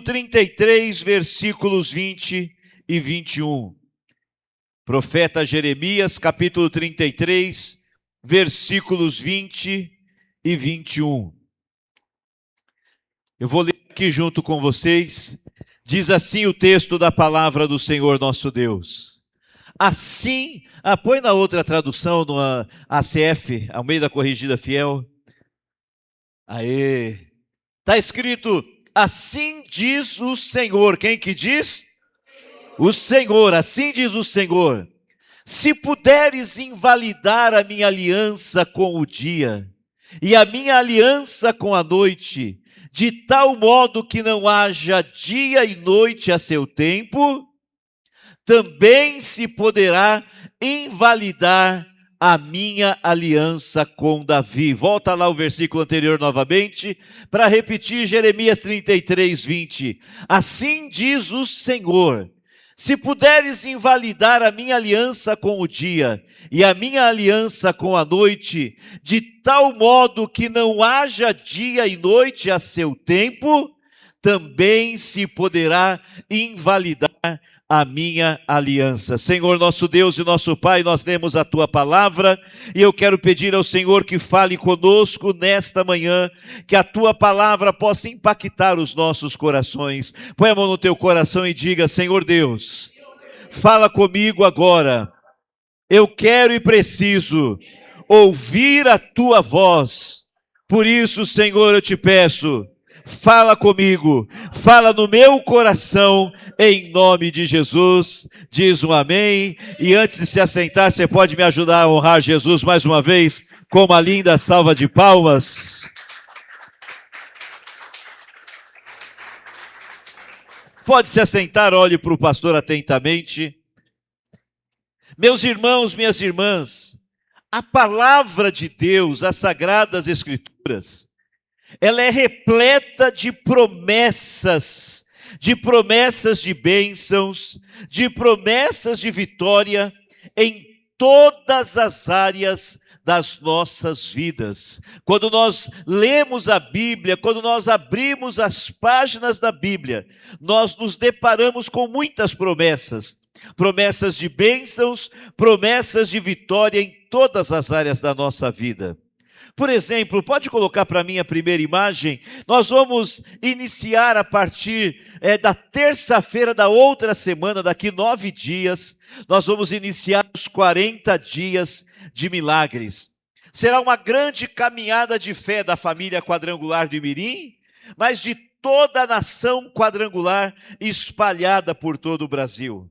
33, versículos 20 e 21. Profeta Jeremias, capítulo 33, versículos 20 e 21. Eu vou ler aqui junto com vocês. Diz assim o texto da palavra do Senhor nosso Deus. Assim, põe na outra tradução, no ACF, Almeida Corrigida Fiel. Aê! Está escrito, assim diz o Senhor. Quem que diz? O Senhor, assim diz o Senhor. Se puderes invalidar a minha aliança com o dia, e a minha aliança com a noite, de tal modo que não haja dia e noite a seu tempo, também se poderá invalidar a minha aliança com Davi. Volta lá o versículo anterior novamente, para repetir Jeremias 33, 20. Assim diz o Senhor, se puderes invalidar a minha aliança com o dia, e a minha aliança com a noite, de tal modo que não haja dia e noite a seu tempo, também se poderá invalidar a minha aliança. Senhor nosso Deus e nosso Pai, nós lemos a Tua palavra e eu quero pedir ao Senhor que fale conosco nesta manhã, que a Tua palavra possa impactar os nossos corações. Põe a mão no teu coração e diga, Senhor Deus, fala comigo agora. Eu quero e preciso ouvir a Tua voz. Por isso, Senhor, eu te peço, fala comigo, fala no meu coração, em nome de Jesus. Diz um amém. E antes de se assentar, você pode me ajudar a honrar Jesus mais uma vez com uma linda salva de palmas. Pode se assentar, olhe para o pastor atentamente. Meus irmãos, minhas irmãs, a palavra de Deus, as Sagradas Escrituras, ela é repleta de promessas de bênçãos, de promessas de vitória em todas as áreas das nossas vidas. Quando nós lemos a Bíblia, quando nós abrimos as páginas da Bíblia, nós nos deparamos com muitas promessas. Promessas de bênçãos, promessas de vitória em todas as áreas da nossa vida. Por exemplo, pode colocar para mim a primeira imagem? Nós vamos iniciar a partir da terça-feira da outra semana, daqui 9 dias, nós vamos iniciar os 40 dias de milagres. Será uma grande caminhada de fé da família quadrangular do Imirim, mas de toda a nação quadrangular espalhada por todo o Brasil.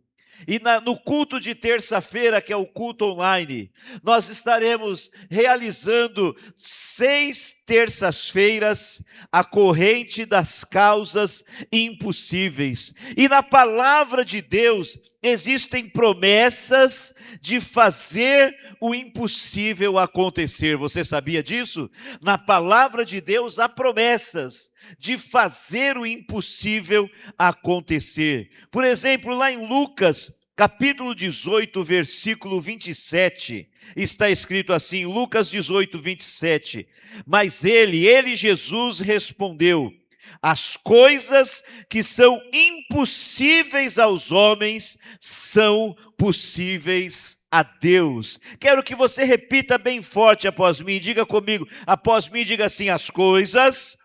E no culto de terça-feira, que é o culto online, nós estaremos realizando 6 terças-feiras a corrente das causas impossíveis. E na palavra de Deus existem promessas de fazer o impossível acontecer. Você sabia disso? Na palavra de Deus há promessas de fazer o impossível acontecer. Por exemplo, lá em Lucas, capítulo 18, versículo 27, está escrito assim, Lucas 18, 27. Mas ele, Jesus, respondeu, as coisas que são impossíveis aos homens são possíveis a Deus. Quero que você repita bem forte após mim, diga comigo, após mim diga assim, as coisas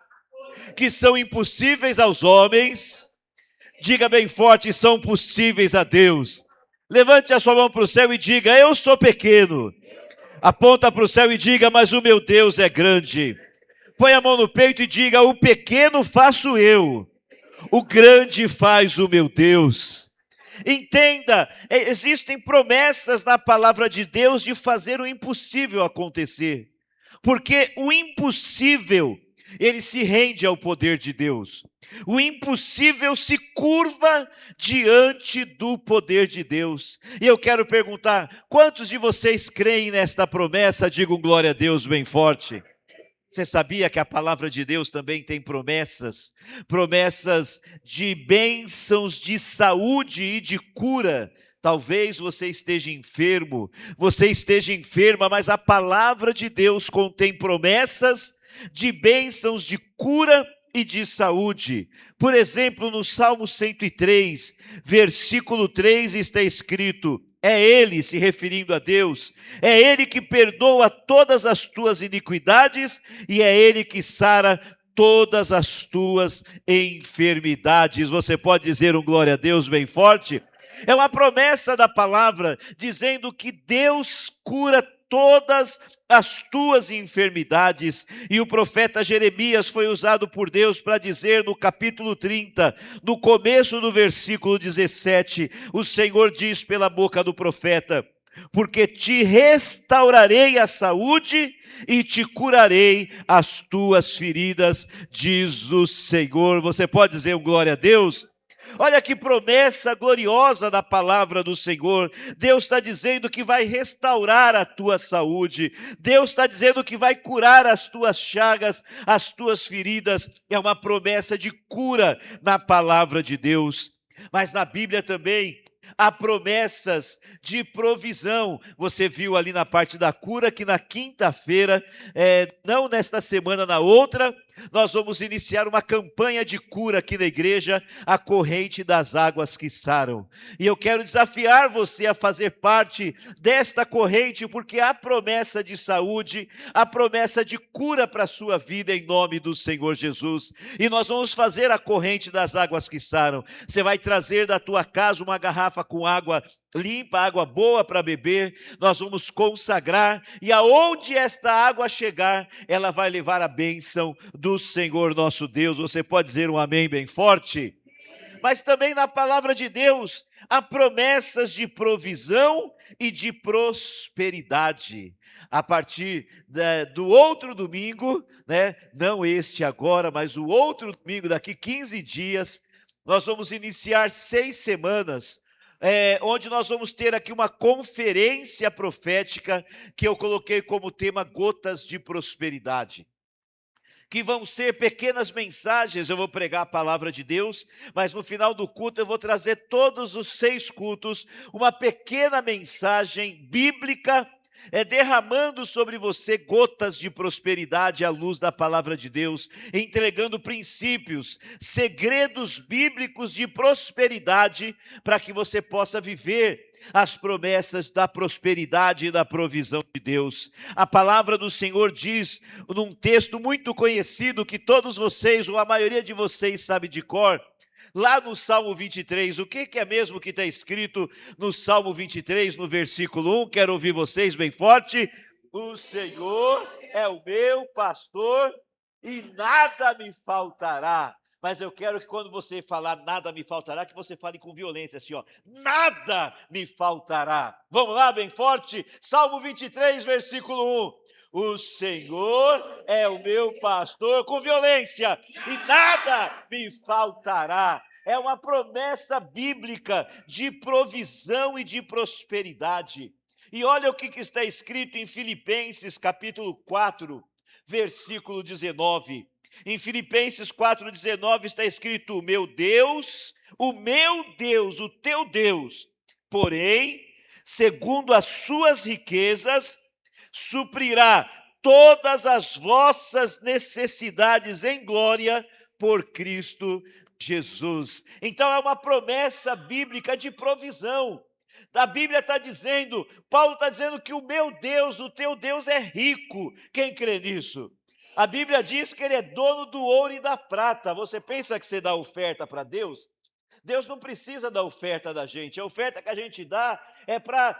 que são impossíveis aos homens, diga bem forte, são possíveis a Deus. Levante a sua mão para o céu e diga, eu sou pequeno. Aponta para o céu e diga, mas o meu Deus é grande. Põe a mão no peito e diga, o pequeno faço eu, o grande faz o meu Deus. Entenda, existem promessas na palavra de Deus de fazer o impossível acontecer. Porque o impossível, ele se rende ao poder de Deus. O impossível se curva diante do poder de Deus. E eu quero perguntar, quantos de vocês creem nesta promessa? Digam glória a Deus bem forte. Você sabia que a palavra de Deus também tem promessas? Promessas de bênçãos, de saúde e de cura. Talvez você esteja enfermo, você esteja enferma, mas a palavra de Deus contém promessas de bênçãos, de cura e de saúde. Por exemplo, no Salmo 103, versículo 3 está escrito: é Ele, se referindo a Deus, é Ele que perdoa todas as tuas iniquidades e é Ele que sara todas as tuas enfermidades. Você pode dizer um glória a Deus bem forte? É uma promessa da palavra, dizendo que Deus cura todas as tuas enfermidades. E o profeta Jeremias foi usado por Deus para dizer no capítulo 30, no começo do versículo 17, o Senhor diz pela boca do profeta: porque te restaurarei a saúde e te curarei as tuas feridas, diz o Senhor. Você pode dizer um glória a Deus? Olha que promessa gloriosa da palavra do Senhor. Deus está dizendo que vai restaurar a tua saúde. Deus está dizendo que vai curar as tuas chagas, as tuas feridas. É uma promessa de cura na palavra de Deus. Mas na Bíblia também há promessas de provisão. Você viu ali na parte da cura que na quinta-feira, não nesta semana, na outra, nós vamos iniciar uma campanha de cura aqui na igreja, a corrente das águas que saram. E eu quero desafiar você a fazer parte desta corrente, porque há promessa de saúde, há promessa de cura para a sua vida em nome do Senhor Jesus. E nós vamos fazer a corrente das águas que saram. Você vai trazer da tua casa uma garrafa com água limpa, água boa para beber, nós vamos consagrar, e aonde esta água chegar, ela vai levar a bênção do Senhor nosso Deus. Você pode dizer um amém bem forte? Mas também na palavra de Deus, há promessas de provisão e de prosperidade. A partir do outro domingo, não este agora, mas o outro domingo, daqui 15 dias, nós vamos iniciar 6 semanas, onde nós vamos ter aqui uma conferência profética, que eu coloquei como tema Gotas de Prosperidade, que vão ser pequenas mensagens. Eu vou pregar a palavra de Deus, mas no final do culto eu vou trazer todos os 6 cultos, uma pequena mensagem bíblica, derramando sobre você gotas de prosperidade à luz da palavra de Deus, entregando princípios, segredos bíblicos de prosperidade, para que você possa viver as promessas da prosperidade e da provisão de Deus. A palavra do Senhor diz, num texto muito conhecido, que todos vocês, ou a maioria de vocês, sabe de cor, lá no Salmo 23, o que é mesmo que está escrito no Salmo 23, no versículo 1? Quero ouvir vocês bem forte. O Senhor é o meu pastor e nada me faltará. Mas eu quero que quando você falar nada me faltará, que você fale com violência, assim, ó, nada me faltará. Vamos lá, bem forte? Salmo 23, versículo 1. O Senhor é o meu pastor, com violência, e nada me faltará. É uma promessa bíblica de provisão e de prosperidade. E olha o que está escrito em Filipenses capítulo 4, versículo 19. Em Filipenses 4,19 está escrito: o meu Deus, o teu Deus, porém, segundo as suas riquezas, suprirá todas as vossas necessidades em glória por Cristo Jesus. Então é uma promessa bíblica de provisão. A Bíblia está dizendo, Paulo está dizendo que o meu Deus, o teu Deus é rico. Quem crê nisso? A Bíblia diz que Ele é dono do ouro e da prata. Você pensa que você dá oferta para Deus? Deus não precisa da oferta da gente. A oferta que a gente dá é para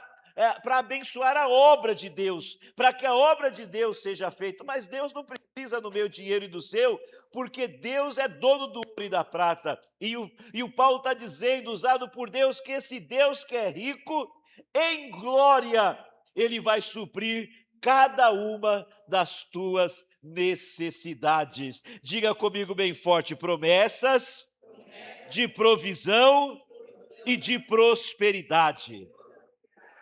abençoar a obra de Deus, para que a obra de Deus seja feita. Mas Deus não precisa do meu dinheiro e do seu, porque Deus é dono do ouro e da prata. E o Paulo está dizendo, usado por Deus, que esse Deus que é rico em glória, Ele vai suprir cada uma das tuas necessidades. Diga comigo bem forte: promessas de provisão e de prosperidade.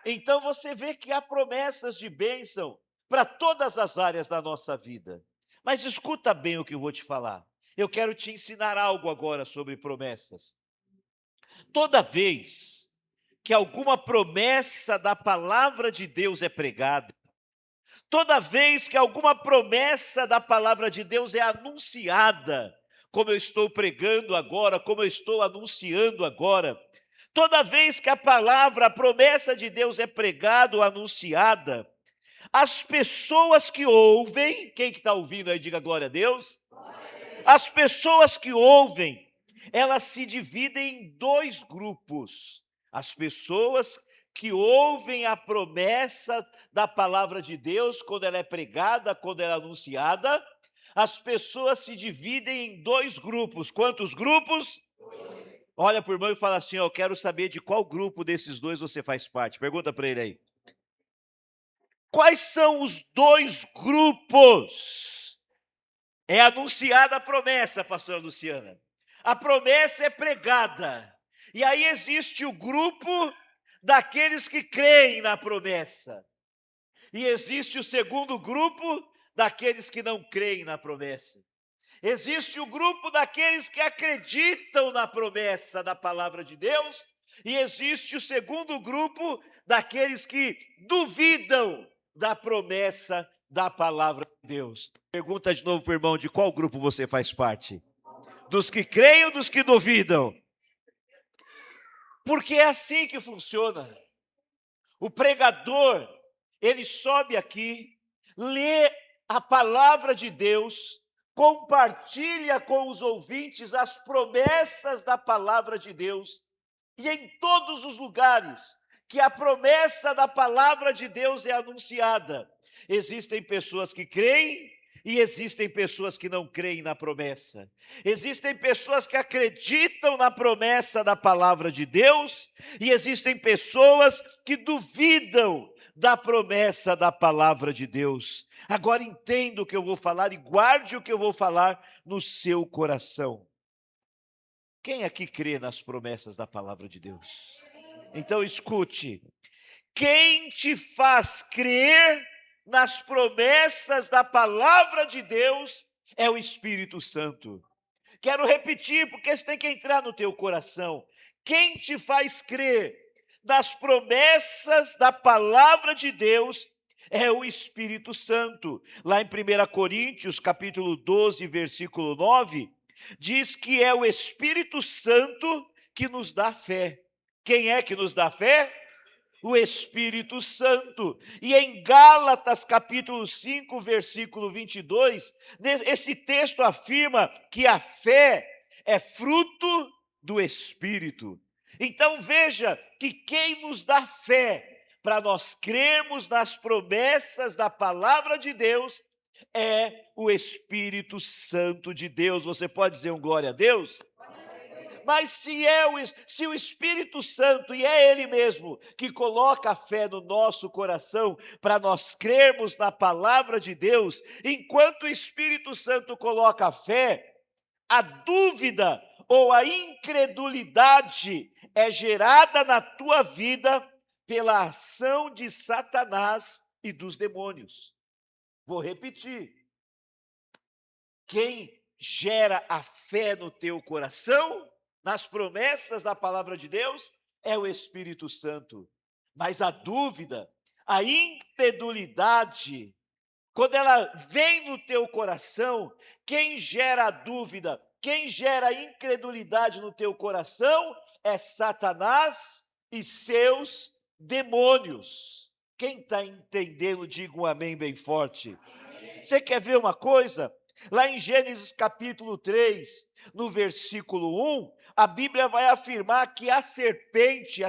Então você vê que há promessas de bênção para todas as áreas da nossa vida. Mas escuta bem o que eu vou te falar. Eu quero te ensinar algo agora sobre promessas. Toda vez que alguma promessa da palavra de Deus é pregada, toda vez que alguma promessa da palavra de Deus é anunciada, como eu estou pregando agora, como eu estou anunciando agora. Toda vez que a palavra, a promessa de Deus é pregada ou anunciada, as pessoas que ouvem, quem que está ouvindo aí, diga glória a Deus. As pessoas que ouvem, elas se dividem em dois grupos. As pessoas que ouvem a promessa da palavra de Deus, quando ela é pregada, quando ela é anunciada, as pessoas se dividem em dois grupos. Quantos grupos? Olha para o irmão e fala assim, eu quero saber de qual grupo desses dois você faz parte. Pergunta para ele aí. Quais são os dois grupos? É anunciada a promessa, pastora Luciana. A promessa é pregada. E aí existe o grupo daqueles que creem na promessa. E existe o segundo grupo daqueles que não creem na promessa. Existe o grupo daqueles que acreditam na promessa da palavra de Deus. E existe o segundo grupo daqueles que duvidam da promessa da palavra de Deus. Pergunta de novo para o irmão, de qual grupo você faz parte? Dos que creem ou dos que duvidam? Porque é assim que funciona. O pregador, ele sobe aqui, lê a palavra de Deus, compartilha com os ouvintes as promessas da palavra de Deus, e em todos os lugares que a promessa da palavra de Deus é anunciada, existem pessoas que creem e existem pessoas que não creem na promessa. Existem pessoas que acreditam na promessa da palavra de Deus e existem pessoas que duvidam da promessa da palavra de Deus. Agora entenda o que eu vou falar e guarde o que eu vou falar no seu coração. Quem aqui crê nas promessas da palavra de Deus? Então escute, quem te faz crer nas promessas da palavra de Deus é o Espírito Santo. Quero repetir, porque isso tem que entrar no teu coração. Quem te faz crer nas promessas da palavra de Deus é o Espírito Santo. Lá em 1 Coríntios, capítulo 12, versículo 9, diz que é o Espírito Santo que nos dá fé. Quem é que nos dá fé? O Espírito Santo. E em Gálatas, capítulo 5, versículo 22, esse texto afirma que a fé é fruto do Espírito. Então veja que quem nos dá fé para nós crermos nas promessas da palavra de Deus é o Espírito Santo de Deus. Você pode dizer um glória a Deus? Mas se o Espírito Santo, e é Ele mesmo, que coloca a fé no nosso coração, para nós crermos na palavra de Deus, enquanto o Espírito Santo coloca a fé, a dúvida ou a incredulidade é gerada na tua vida pela ação de Satanás e dos demônios. Vou repetir. Quem gera a fé no teu coração, nas promessas da palavra de Deus, é o Espírito Santo. Mas a dúvida, a incredulidade, quando ela vem no teu coração, quem gera a dúvida, quem gera a incredulidade no teu coração é Satanás e seus demônios. Quem está entendendo, diga um amém bem forte. Você quer ver uma coisa? Lá em Gênesis capítulo 3, no versículo 1, a Bíblia vai afirmar que a serpente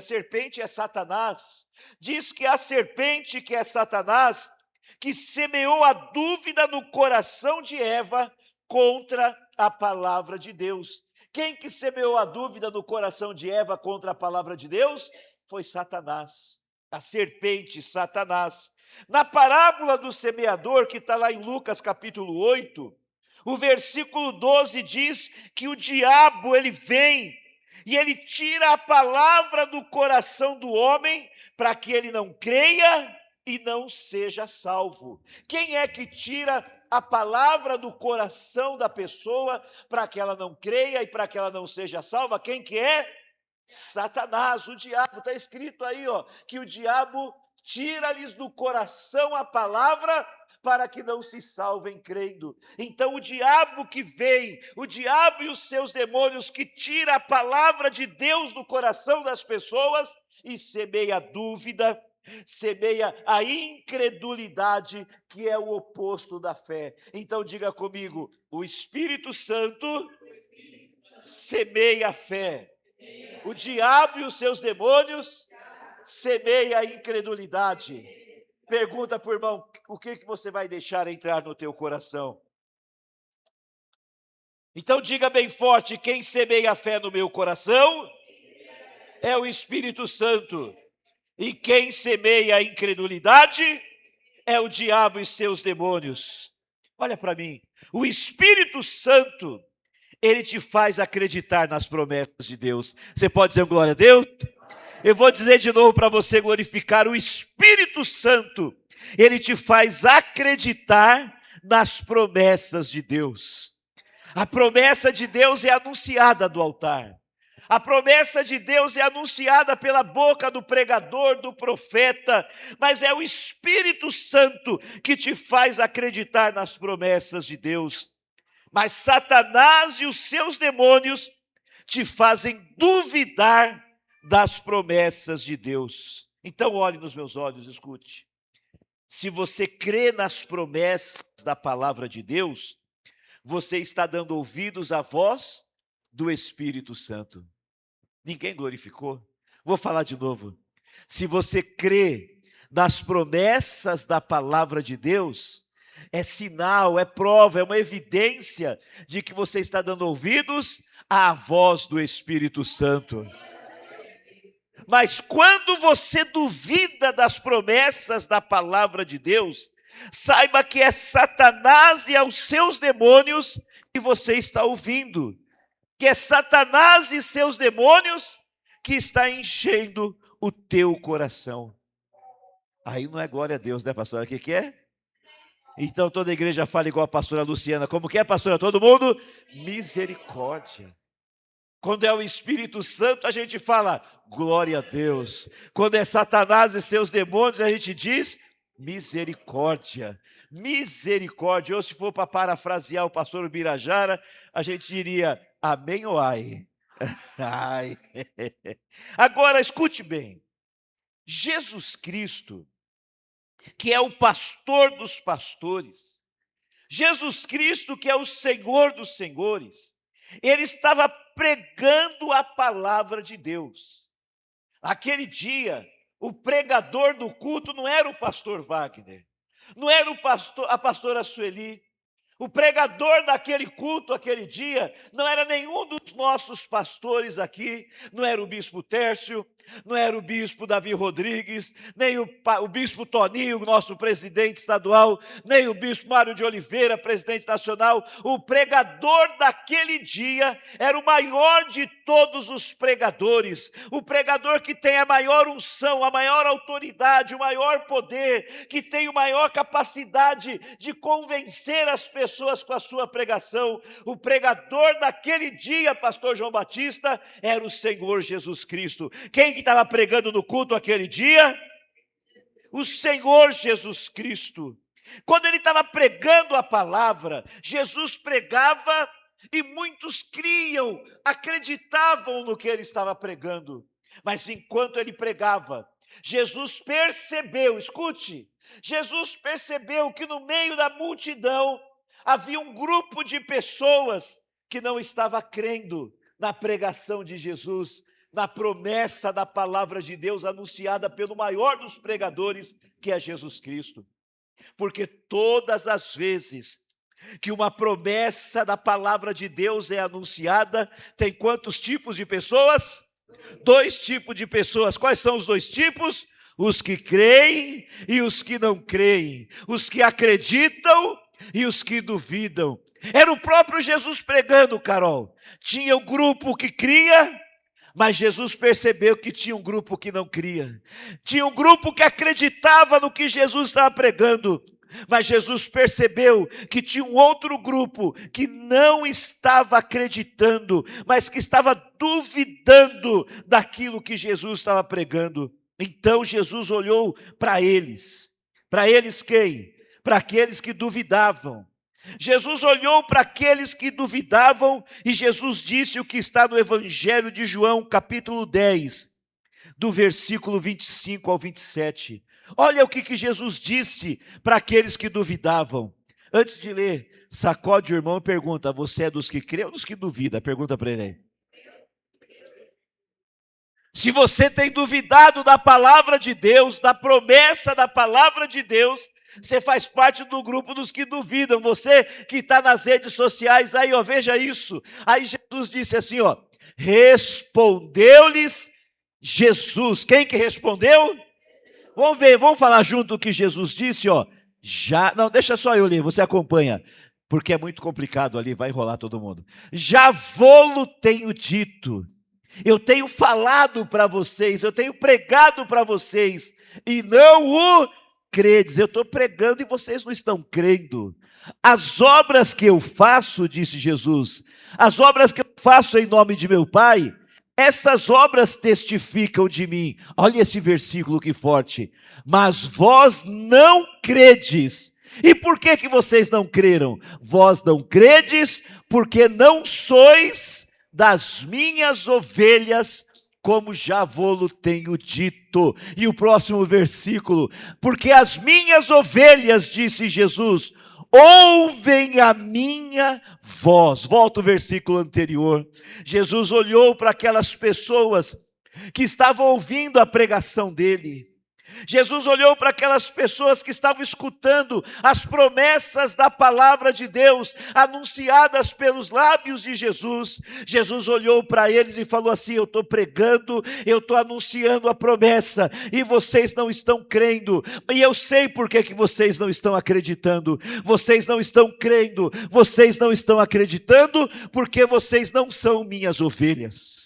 é Satanás, diz que a serpente que é Satanás, que semeou a dúvida no coração de Eva contra a palavra de Deus. Quem que semeou a dúvida no coração de Eva contra a palavra de Deus? Foi Satanás, a serpente, Satanás. Na parábola do semeador, que está lá em Lucas capítulo 8, o versículo 12 diz que o diabo, ele vem e ele tira a palavra do coração do homem para que ele não creia e não seja salvo. Quem é que tira a palavra do coração da pessoa para que ela não creia e para que ela não seja salva? Quem que é? Satanás, o diabo. Está escrito aí, ó, que o diabo tira-lhes do coração a palavra, para que não se salvem crendo. Então o diabo que vem, o diabo e os seus demônios que tira a palavra de Deus do coração das pessoas e semeia a dúvida, semeia a incredulidade, que é o oposto da fé. Então diga comigo, o Espírito Santo semeia a fé. O diabo e os seus demônios semeia a incredulidade. Pergunta para o irmão, o que você vai deixar entrar no teu coração? Então diga bem forte, quem semeia a fé no meu coração é o Espírito Santo. E quem semeia a incredulidade é o diabo e seus demônios. Olha para mim, o Espírito Santo, ele te faz acreditar nas promessas de Deus. Você pode dizer glória a Deus? Eu vou dizer de novo para você glorificar, o Espírito Santo, ele te faz acreditar nas promessas de Deus. A promessa de Deus é anunciada do altar. A promessa de Deus é anunciada pela boca do pregador, do profeta, mas é o Espírito Santo que te faz acreditar nas promessas de Deus. Mas Satanás e os seus demônios te fazem duvidar das promessas de Deus. Então olhe nos meus olhos, escute. Se você crê nas promessas da palavra de Deus, você está dando ouvidos à voz do Espírito Santo. Ninguém glorificou. Vou falar de novo. Se você crê nas promessas da palavra de Deus, é sinal, é prova, é uma evidência de que você está dando ouvidos à voz do Espírito Santo. Mas quando você duvida das promessas da palavra de Deus, saiba que é Satanás e aos seus demônios que você está ouvindo. Que é Satanás e seus demônios que está enchendo o teu coração. Aí não é glória a Deus, né, pastora? O que é? Então toda a igreja fala igual a pastora Luciana. Como que é, pastora? Todo mundo? Misericórdia. Quando é o Espírito Santo, a gente fala glória a Deus. Quando é Satanás e seus demônios, a gente diz misericórdia. Misericórdia. Ou se for para parafrasear o pastor Birajara, a gente diria amém ou ai? Ai. Agora, escute bem. Jesus Cristo, que é o pastor dos pastores, Jesus Cristo, que é o Senhor dos senhores, ele estava pregando a palavra de Deus. Aquele dia, o pregador do culto não era o pastor Wagner, não era a pastora Sueli. O pregador daquele culto, aquele dia, não era nenhum dos nossos pastores aqui, não era o bispo Tércio, não era o bispo Davi Rodrigues, nem o bispo Toninho, nosso presidente estadual, nem o bispo Mário de Oliveira, presidente nacional. O pregador daquele dia era o maior de todos os pregadores, o pregador que tem a maior unção, a maior autoridade, o maior poder, que tem a maior capacidade de convencer as pessoas com a sua pregação. O pregador daquele dia, pastor João Batista, era o Senhor Jesus Cristo. Quem que estava pregando no culto aquele dia? O Senhor Jesus Cristo. Quando ele estava pregando a palavra, Jesus pregava e muitos criam, acreditavam no que ele estava pregando. Mas enquanto ele pregava, Jesus percebeu, escute, Jesus percebeu que no meio da multidão havia um grupo de pessoas que não estava crendo na pregação de Jesus, na promessa da palavra de Deus anunciada pelo maior dos pregadores, que é Jesus Cristo. Porque todas as vezes que uma promessa da palavra de Deus é anunciada, tem quantos tipos de pessoas? 2 tipos de pessoas. Quais são os 2 tipos? Os que creem e os que não creem. Os que acreditam e os que duvidam. Era o próprio Jesus pregando, Carol. Tinha o grupo que cria, mas Jesus percebeu que tinha um grupo que não cria. Tinha um grupo que acreditava no que Jesus estava pregando, mas Jesus percebeu que tinha um outro grupo que não estava acreditando, mas que estava duvidando daquilo que Jesus estava pregando. Então Jesus olhou para eles. Para eles quem? Para aqueles que duvidavam. Jesus olhou para aqueles que duvidavam e Jesus disse o que está no Evangelho de João, capítulo 10, do versículo 25 ao 27. Olha o que Jesus disse para aqueles que duvidavam. Antes de ler, sacode o irmão e pergunta: você é dos que crê ou dos que duvida? Pergunta para ele aí. Se você tem duvidado da palavra de Deus, da promessa da palavra de Deus, você faz parte do grupo dos que duvidam. Você que está nas redes sociais, aí ó, veja isso. Aí Jesus disse assim, ó, respondeu-lhes Jesus. Quem que respondeu? Vamos ver, vamos falar junto o que Jesus disse, ó. Já, não, deixa só eu ler, você acompanha, porque é muito complicado ali, vai enrolar todo mundo. Já vô-lo tenho dito. Eu tenho falado para vocês, eu tenho pregado para vocês, e não o credes. Eu estou pregando e vocês não estão crendo. As obras que eu faço, disse Jesus, as obras que eu faço em nome de meu Pai, essas obras testificam de mim. Olha esse versículo que forte. Mas vós não credes. E por que vocês não creram? Vós não credes porque não sois das minhas ovelhas, como já vô-lo tenho dito. E o próximo versículo, porque as minhas ovelhas, disse Jesus, ouvem a minha voz. Volta o versículo anterior. Jesus olhou para aquelas pessoas que estavam ouvindo a pregação dele. Jesus olhou para aquelas pessoas que estavam escutando as promessas da palavra de Deus, anunciadas pelos lábios de Jesus. Jesus olhou para eles e falou assim: eu estou pregando, eu estou anunciando a promessa, e vocês não estão crendo, e eu sei por que vocês não estão acreditando. Vocês não estão crendo, vocês não estão acreditando, porque vocês não são minhas ovelhas.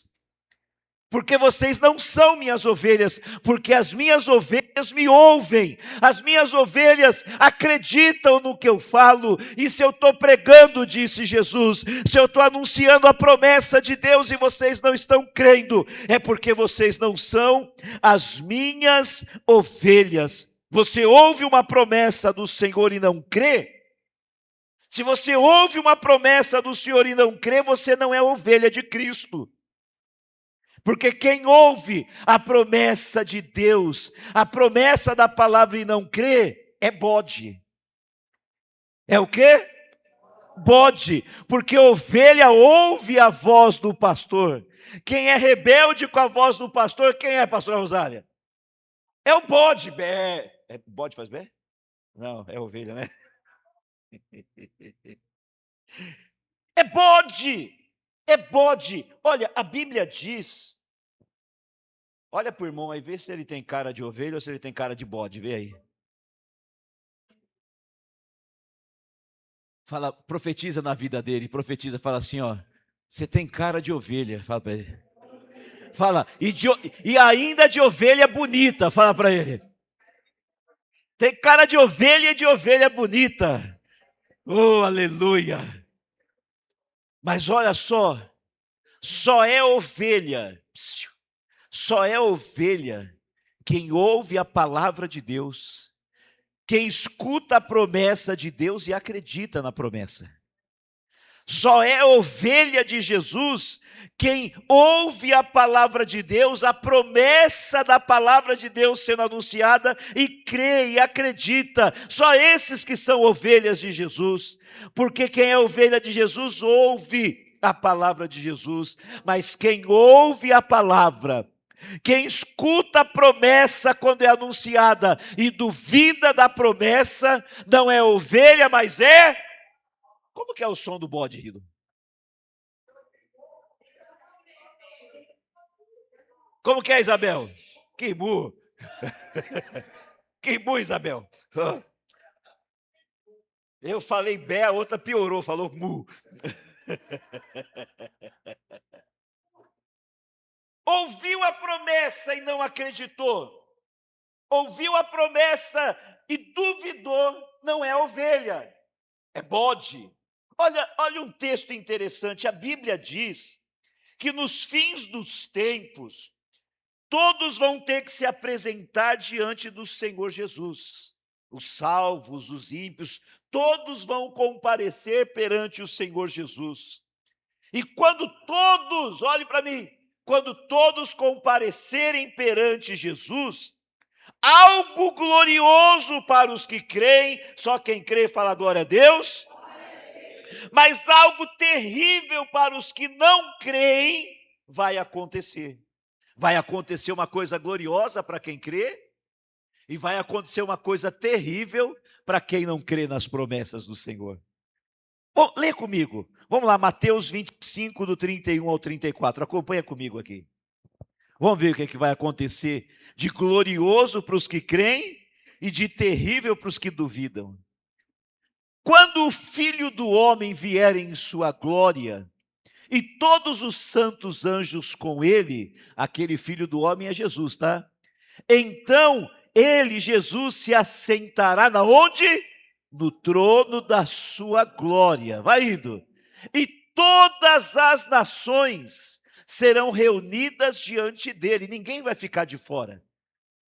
Porque vocês não são minhas ovelhas, porque as minhas ovelhas me ouvem, as minhas ovelhas acreditam no que eu falo, e se eu estou pregando, disse Jesus, se eu estou anunciando a promessa de Deus e vocês não estão crendo, é porque vocês não são as minhas ovelhas. Você ouve uma promessa do Senhor e não crê? Se você ouve uma promessa do Senhor e não crê, você não é ovelha de Cristo. Porque quem ouve a promessa de Deus, a promessa da palavra e não crê, é bode. É o quê? Bode. Porque ovelha ouve a voz do pastor. Quem é rebelde com a voz do pastor, quem é, pastora Rosália? É o bode. Bode faz bé? Não, é ovelha, né? É bode. É bode. Olha, a Bíblia diz, olha para o irmão aí, vê se ele tem cara de ovelha ou se ele tem cara de bode, vê aí. Fala, profetiza na vida dele, profetiza, fala assim, ó, você tem cara de ovelha, fala para ele. Fala, e ainda de ovelha bonita, fala para ele. Tem cara de ovelha e de ovelha bonita. Oh, aleluia. Mas olha só é ovelha quem ouve a palavra de Deus, quem escuta a promessa de Deus e acredita na promessa. Só é ovelha de Jesus quem ouve a palavra de Deus, a promessa da palavra de Deus sendo anunciada e crê e acredita. Só esses que são ovelhas de Jesus, porque quem é ovelha de Jesus ouve a palavra de Jesus, mas quem ouve a palavra, quem escuta a promessa quando é anunciada e duvida da promessa, não é ovelha, mas é... Como que é o som do bode, Rido? Como que é, Isabel? Que burro. Que burro, Isabel. Eu falei bé, a outra piorou, falou mu. Ouviu a promessa e não acreditou. Ouviu a promessa e duvidou, não é ovelha, é bode. Olha um texto interessante, a Bíblia diz que nos fins dos tempos, todos vão ter que se apresentar diante do Senhor Jesus. Os salvos, os ímpios, todos vão comparecer perante o Senhor Jesus. E quando todos, olhe para mim, quando todos comparecerem perante Jesus, algo glorioso para os que creem, só quem crê fala glória a Deus, mas algo terrível para os que não creem vai acontecer. Vai acontecer uma coisa gloriosa para quem crê, e vai acontecer uma coisa terrível para quem não crê nas promessas do Senhor. Bom, lê comigo. Vamos lá, Mateus 25, do 31 ao 34. Acompanha comigo aqui. Vamos ver o que vai acontecer de glorioso para os que creem e de terrível para os que duvidam. Quando o Filho do Homem vier em sua glória, e todos os santos anjos com ele, aquele Filho do Homem é Jesus, tá? Então, ele, Jesus, se assentará na onde? No trono da sua glória. Vai indo. E todas as nações serão reunidas diante dele. Ninguém vai ficar de fora.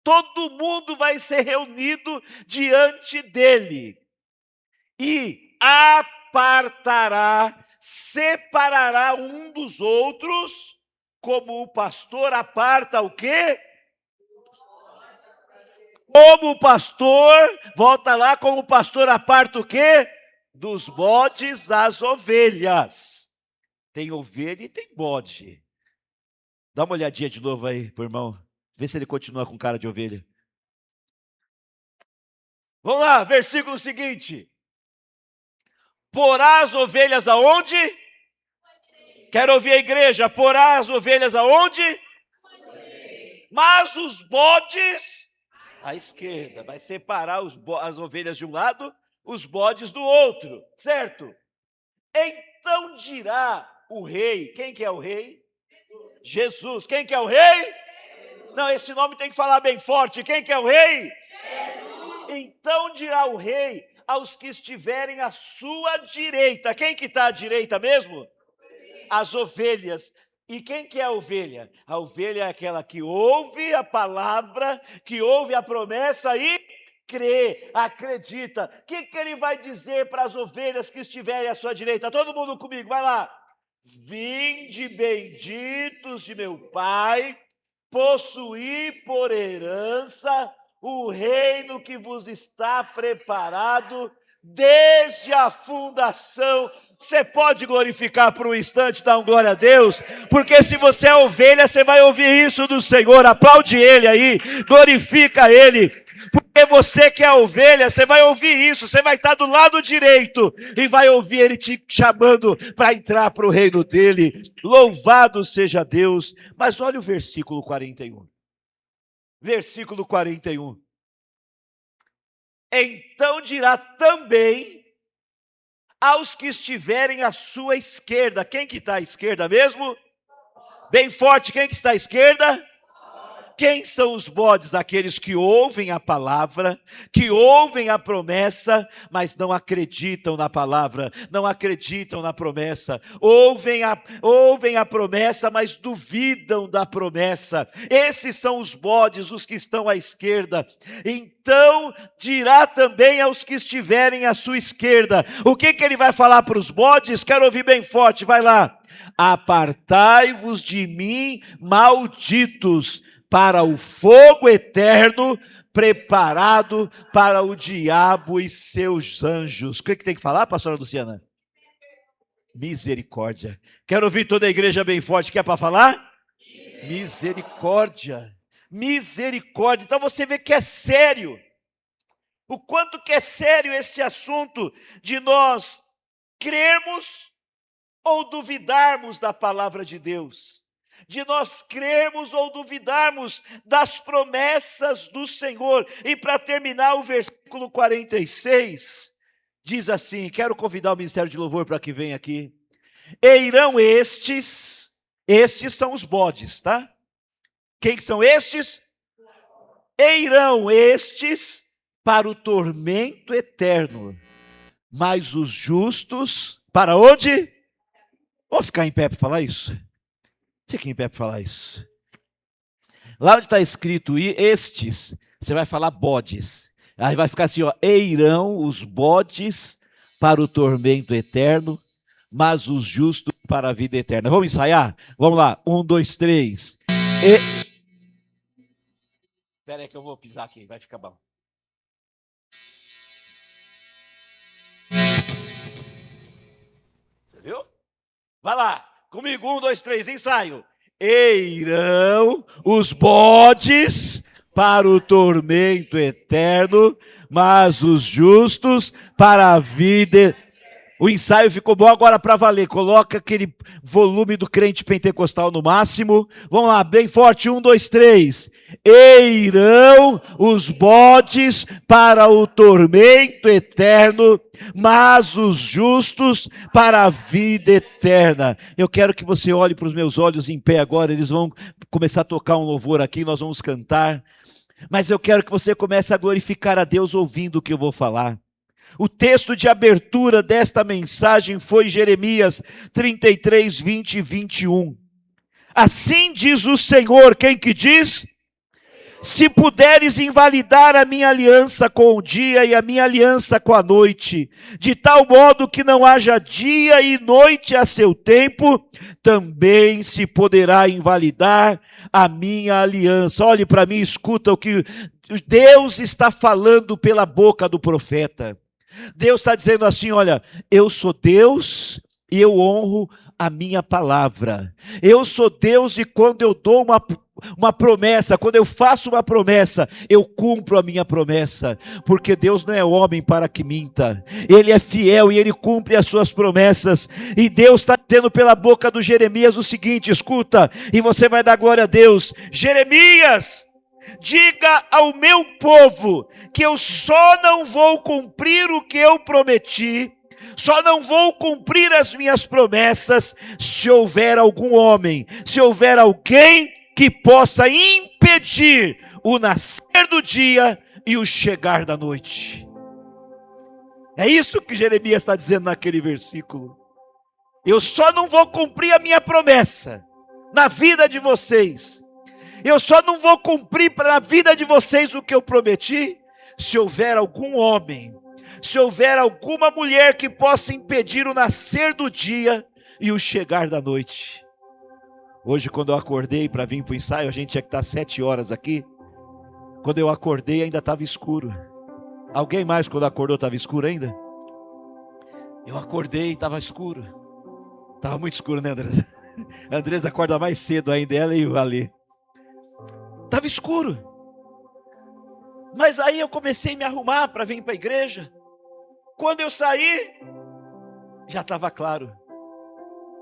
Todo mundo vai ser reunido diante dele. E apartará, separará um dos outros, como o pastor aparta o quê? Como o pastor, volta lá, como o pastor aparta o quê? Dos bodes as ovelhas. Tem ovelha e tem bode. Dá uma olhadinha de novo aí, pro irmão. Vê se ele continua com cara de ovelha. Vamos lá, versículo seguinte. Porá as ovelhas aonde? Quero ouvir a igreja. Porá as ovelhas aonde? Mas os bodes à esquerda. Vai separar as ovelhas de um lado, os bodes do outro. Certo? Então dirá o rei. Quem que é o rei? Jesus. Quem que é o rei? Não, esse nome tem que falar bem forte. Quem que é o rei? Jesus. Então dirá o rei aos que estiverem à sua direita. Quem que está à direita mesmo? As ovelhas. E quem que é a ovelha? A ovelha é aquela que ouve a palavra, que ouve a promessa e crê, acredita. O que ele vai dizer para as ovelhas que estiverem à sua direita? Todo mundo comigo, vai lá. Vinde benditos de meu Pai, possuí por herança o reino que vos está preparado desde a fundação. Você pode glorificar por um instante, dar um glória a Deus, porque se você é ovelha, você vai ouvir isso do Senhor. Aplaude Ele aí, glorifica Ele, porque você que é ovelha, você vai ouvir isso, você vai estar do lado direito e vai ouvir Ele te chamando para entrar para o reino dEle. Louvado seja Deus. Mas olha o versículo 41. Versículo 41. Então dirá também aos que estiverem à sua esquerda. Quem que está à esquerda mesmo? Bem forte, quem que está à esquerda? Quem são os bodes? Aqueles que ouvem a palavra, que ouvem a promessa, mas não acreditam na palavra, não acreditam na promessa. Ouvem a promessa, mas duvidam da promessa. Esses são os bodes, os que estão à esquerda. Então dirá também aos que estiverem à sua esquerda. O que ele vai falar para os bodes? Quero ouvir bem forte, vai lá. Apartai-vos de mim, malditos, para o fogo eterno preparado para o diabo e seus anjos. O que tem que falar, pastora Luciana? Misericórdia. Quero ouvir toda a igreja bem forte. O que é para falar? Misericórdia. Misericórdia. Então você vê que é sério. O quanto que é sério este assunto de nós crermos ou duvidarmos da palavra de Deus. De nós crermos ou duvidarmos das promessas do Senhor. E para terminar, o versículo 46 diz assim, quero convidar o Ministério de Louvor para que venha aqui. E irão estes são os bodes, tá? Quem são estes? E irão estes para o tormento eterno, mas os justos, para onde? Vou ficar em pé para falar isso. Fique em pé para falar isso. Lá onde está escrito estes, você vai falar bodes. Aí vai ficar assim, ó, e irão os bodes para o tormento eterno, mas os justos para a vida eterna. Vamos ensaiar? Vamos lá, 1, 2, 3. Espera aí que eu vou pisar aqui, vai ficar bom. Você viu? Vai lá, comigo, 1, 2, 3, ensaio. E irão os bodes para o tormento eterno, mas os justos para a vida eterna. O ensaio ficou bom, agora para valer. Coloca aquele volume do crente pentecostal no máximo. Vamos lá, bem forte. 1, 2, 3. E irão os bodes para o tormento eterno, mas os justos para a vida eterna. Eu quero que você olhe para os meus olhos em pé agora. Eles vão começar a tocar um louvor aqui, nós vamos cantar. Mas eu quero que você comece a glorificar a Deus ouvindo o que eu vou falar. O texto de abertura desta mensagem foi Jeremias 33, 20 e 21. Assim diz o Senhor, quem que diz? Se puderes invalidar a minha aliança com o dia e a minha aliança com a noite, de tal modo que não haja dia e noite a seu tempo, também se poderá invalidar a minha aliança. Olhe para mim, escuta o que Deus está falando pela boca do profeta. Deus está dizendo assim, olha, eu sou Deus e eu honro a minha palavra. Eu sou Deus e quando eu dou uma promessa, quando eu faço uma promessa, eu cumpro a minha promessa, porque Deus não é homem para que minta, Ele é fiel e Ele cumpre as suas promessas. E Deus está dizendo pela boca do Jeremias o seguinte, escuta, e você vai dar glória a Deus. Jeremias, diga ao meu povo que eu só não vou cumprir o que eu prometi, só não vou cumprir as minhas promessas se houver algum homem, se houver alguém que possa impedir o nascer do dia e o chegar da noite. É isso que Jeremias está dizendo naquele versículo. Eu só não vou cumprir a minha promessa na vida de vocês, eu só não vou cumprir na vida de vocês o que eu prometi, se houver algum homem, se houver alguma mulher que possa impedir o nascer do dia e o chegar da noite. Hoje, quando eu acordei para vir para o ensaio, a gente tinha que estar 7 horas aqui. Quando eu acordei, ainda estava escuro. Alguém mais, quando acordou, estava escuro ainda? Eu acordei e estava escuro. Estava muito escuro, né, Andresa? A Andresa acorda mais cedo ainda, ela e o Ali. Estava escuro. Mas aí eu comecei a me arrumar para vir para a igreja. Quando eu saí, já estava claro.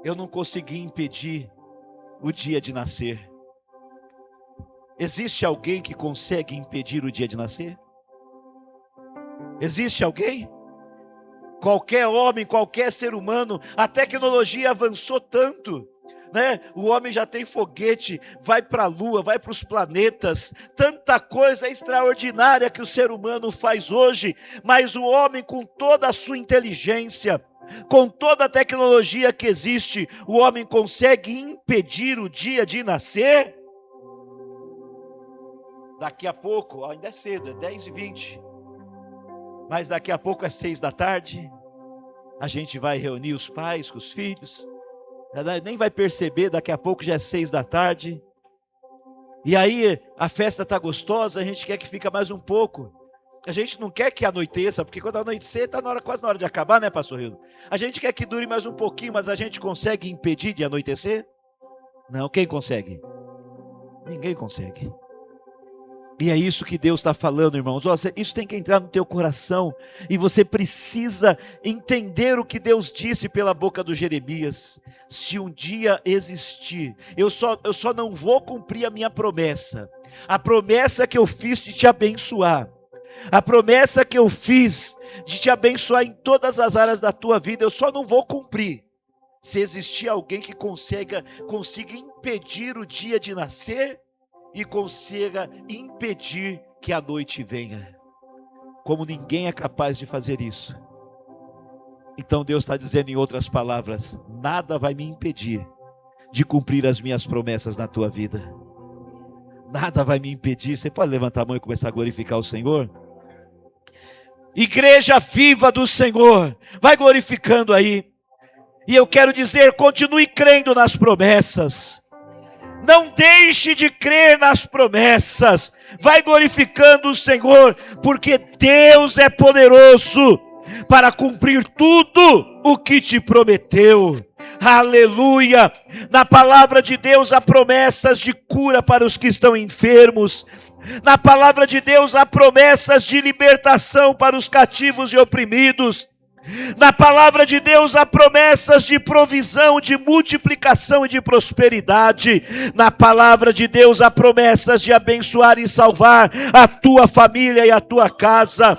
Eu não consegui impedir o dia de nascer. Existe alguém que consegue impedir o dia de nascer? Existe alguém? Qualquer homem, qualquer ser humano, a tecnologia avançou tanto, né? O homem já tem foguete, vai para a lua, vai para os planetas, tanta coisa extraordinária que o ser humano faz hoje, mas o homem, com toda a sua inteligência, com toda a tecnologia que existe, o homem consegue impedir o dia de nascer? Daqui a pouco, ainda é cedo, é 10h20, mas daqui a pouco é 6 da tarde, a gente vai reunir os pais com os filhos, nem vai perceber, daqui a pouco já é 6 da tarde, e aí a festa está gostosa, a gente quer que fique mais um pouco, a gente não quer que anoiteça, porque quando anoitecer está quase na hora de acabar, né, pastor Rildo? A gente quer que dure mais um pouquinho, mas a gente consegue impedir de anoitecer? Não, quem consegue? Ninguém consegue. E é isso que Deus está falando, irmãos. Isso tem que entrar no teu coração. E você precisa entender o que Deus disse pela boca do Jeremias. Se um dia existir, eu só não vou cumprir a minha promessa. A promessa que eu fiz de te abençoar. A promessa que eu fiz de te abençoar em todas as áreas da tua vida, eu só não vou cumprir se existir alguém que consiga impedir o dia de nascer e consiga impedir que a noite venha. Como ninguém é capaz de fazer isso, então Deus está dizendo em outras palavras, nada vai me impedir de cumprir as minhas promessas na tua vida. nada vai me impedir. Você pode levantar a mão e começar a glorificar o Senhor? Igreja viva do Senhor, vai glorificando aí. E eu quero dizer, continue crendo nas promessas. Não deixe de crer nas promessas. Vai glorificando o Senhor, porque Deus é poderoso para cumprir tudo o que te prometeu. Aleluia! Na palavra de Deus há promessas de cura para os que estão enfermos. Na palavra de Deus há promessas de libertação para os cativos e oprimidos. Na palavra de Deus há promessas de provisão, de multiplicação e de prosperidade. Na palavra de Deus há promessas de abençoar e salvar a tua família e a tua casa.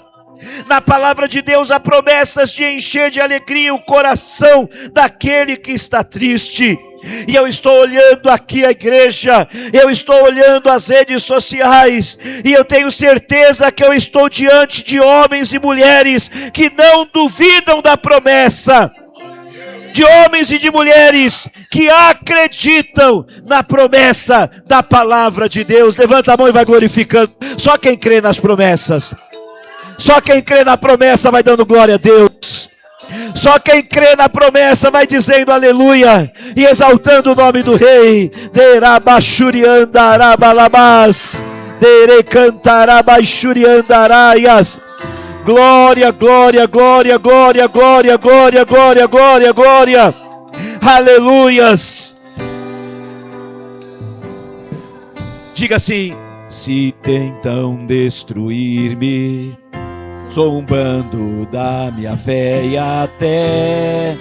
Na palavra de Deus há promessas de encher de alegria o coração daquele que está triste. E eu estou olhando aqui a igreja, eu estou olhando as redes sociais, e eu tenho certeza que eu estou diante de homens e mulheres que não duvidam da promessa, de homens e de mulheres que acreditam na promessa da palavra de Deus. Levanta a mão e vai glorificando. Só quem crê nas promessas, só quem crê na promessa vai dando glória a Deus. Só quem crê na promessa vai dizendo aleluia e exaltando o nome do Rei. Derabachuriandarabalamas, derecantarabachuriandaraias. Glória, glória, glória, glória, glória, glória, glória, glória, glória. Aleluias. Diga assim: se tentam destruir-me, zombando da minha fé, e até